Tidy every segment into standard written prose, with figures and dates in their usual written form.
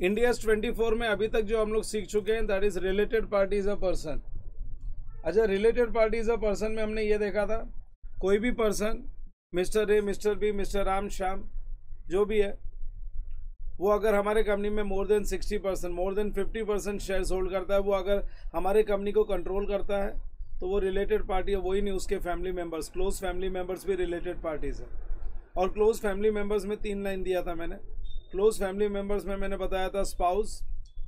India's 24 में अभी तक जो हम लोग सीख चुके हैं that is related party is a person. अच्छा, related party is a person में हमने ये देखा था कोई भी person, mister A, mister B, mister Ram, Shyam, जो भी है, वो अगर हमारे कंपनी में more than 60%, more than 50% shares hold करता है, वो अगर हमारे कंपनी को कंट्रोल करता है तो वो रिलेटेड पार्टी है। वही नहीं, उसके family members, close family members भी रिलेटेड पार्टीज है। और क्लोज फैमिली मेम्बर्स में 3 लाइन दिया था मैंने। क्लोज फैमिली मेम्बर्स में मैंने बताया था स्पाउस,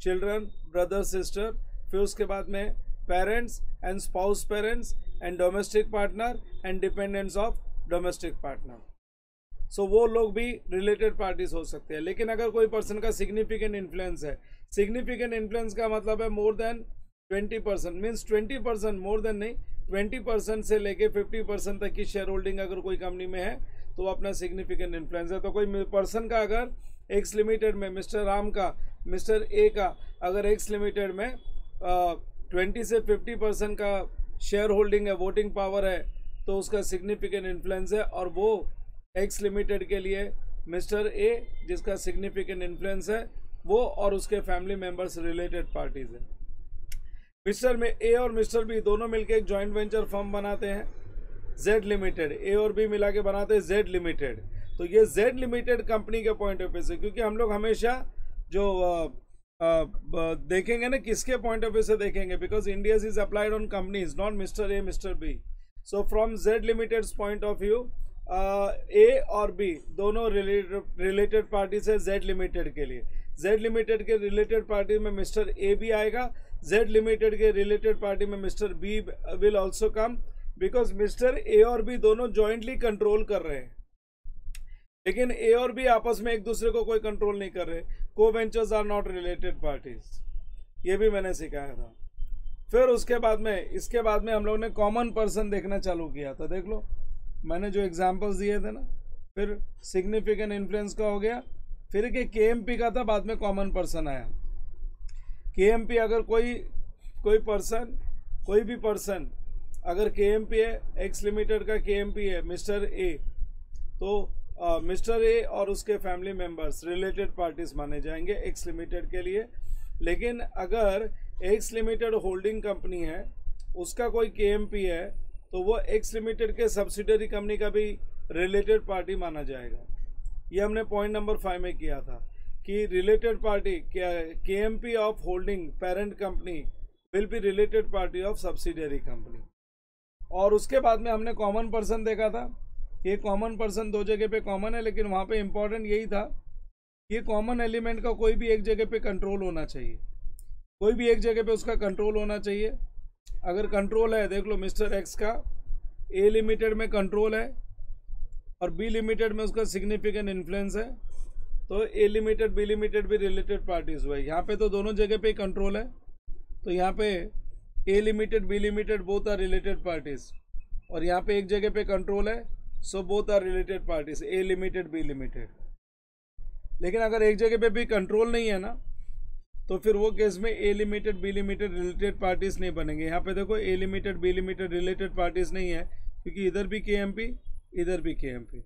चिल्ड्रन, ब्रदर, सिस्टर, फिर उसके बाद में parents and spouse parents and domestic partner and dependents of domestic partner. So वो लोग भी रिलेटेड पार्टीज हो सकते हैं। लेकिन अगर कोई पर्सन का सिग्निफिकेंट इन्फ्लुएंस है, सिग्निफिकेंट इन्फ्लुएंस का मतलब है more than 20%, means 20%, more than नहीं, 20% से लेके 50% तक की शेयर होल्डिंग अगर कोई कंपनी में है तो वो अपना सिग्निफिकेंट इन्फ्लुएंस है। तो कोई पर्सन का अगर एक्स लिमिटेड में, मिस्टर राम का, मिस्टर ए का अगर एक्स लिमिटेड में 20 से 50% का शेयर होल्डिंग है, वोटिंग पावर है, तो उसका सिग्निफिकेंट इन्फ्लुएंस है। और वो एक्स लिमिटेड के लिए मिस्टर ए जिसका सिग्निफिकेंट इन्फ्लुएंस है, वो और उसके फैमिली मेंबर्स रिलेटेड पार्टीज है। मिस्टर में ए और मिस्टर बी दोनों मिलकर एक जॉइंट वेंचर फर्म बनाते हैं, जेड लिमिटेड। ए और बी मिला के बनाते हैं जेड लिमिटेड। तो ये जेड लिमिटेड कंपनी के पॉइंट ऑफ व्यू से, क्योंकि हम लोग हमेशा जो देखेंगे ना, किसके पॉइंट ऑफ व्यू से देखेंगे, because India is applied on companies, not mister A, mister B. So from Z limited point of view, A और बी दोनों रिलेटेड पार्टीज है जेड लिमिटेड के लिए। जेड लिमिटेड के रिलेटेड पार्टी में mister A भी आएगा, जेड लिमिटेड के रिलेटेड पार्टी में mister B will also come, because mister A और बी दोनों जॉइंटली कंट्रोल कर रहे हैं। लेकिन ए और बी आपस में एक दूसरे को कोई कंट्रोल नहीं कर रहे। को ventures are not related parties, ये भी मैंने सिखाया था। फिर उसके बाद में, इसके बाद में हम लोग ने कॉमन पर्सन देखना चालू किया था। देख लो, मैंने जो एग्जांपल्स दिए थे ना, फिर सिग्निफिकेंट इन्फ्लुएंस का हो गया, फिर के केएमपी का था, बाद में कॉमन पर्सन आया। केएमपी अगर कोई पर्सन, कोई भी पर्सन अगर केएमपी है, एक्स लिमिटेड का केएमपी है मिस्टर ए, तो मिस्टर ए और उसके फैमिली मेंबर्स रिलेटेड पार्टीज माने जाएंगे एक्स लिमिटेड के लिए। लेकिन अगर एक्स लिमिटेड होल्डिंग कंपनी है, उसका कोई केएमपी है, तो वो एक्स लिमिटेड के सब्सिडरी कंपनी का भी रिलेटेड पार्टी माना जाएगा। ये हमने पॉइंट नंबर 5 में किया था कि related party KMP of holding parent company will be related party of subsidiary company. और उसके बाद में हमने कॉमन पर्सन देखा था कि कॉमन पर्सन 2 जगह पे कॉमन है, लेकिन वहाँ पे इम्पोर्टेंट यही था कि कॉमन एलिमेंट का कोई भी एक जगह पे कंट्रोल होना चाहिए, कोई भी एक जगह पे उसका कंट्रोल होना चाहिए। अगर कंट्रोल है, देख लो मिस्टर एक्स का ए लिमिटेड में कंट्रोल है और बी लिमिटेड में उसका सिग्निफिकेंट इन्फ्लुएंस है, तो ए लिमिटेड बी लिमिटेड भी रिलेटेड पार्टीज हुए। यहाँ पे तो दोनों जगह पे कंट्रोल है, तो यहाँ पे A limited B limited both are related parties, और यहाँ पे एक जगह पे कंट्रोल है, so both are related parties, A limited B limited. लेकिन अगर एक जगह पे भी कंट्रोल नहीं है ना, तो फिर वो केस में A limited B limited related parties नहीं बनेंगे। यहाँ पे देखो A limited B limited related parties नहीं है, क्योंकि इधर भी केएमपी, इधर भी केएमपी।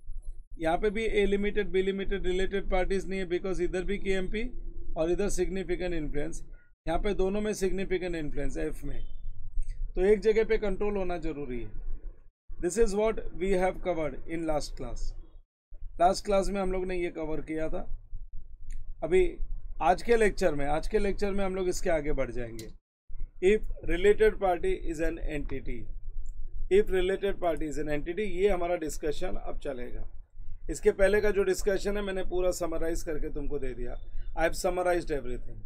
यहाँ पे भी A limited B limited related parties नहीं है, बिकॉज इधर भी केएमपी और इधर सिग्निफिकेंट इन्फ्लुएंस। यहाँ पे दोनों में सिग्निफिकेंट इन्फ्लुएंस एफ में, तो एक जगह पे कंट्रोल होना जरूरी है। This is what we have covered in last class. Last class में हम लोग ने ये कवर किया था। अभी आज के लेक्चर में हम लोग इसके आगे बढ़ जाएंगे। If related party is an entity, if related party is an entity, ये हमारा डिस्कशन अब चलेगा। इसके पहले का जो डिस्कशन है मैंने पूरा समराइज करके तुमको दे दिया। I have summarised everything.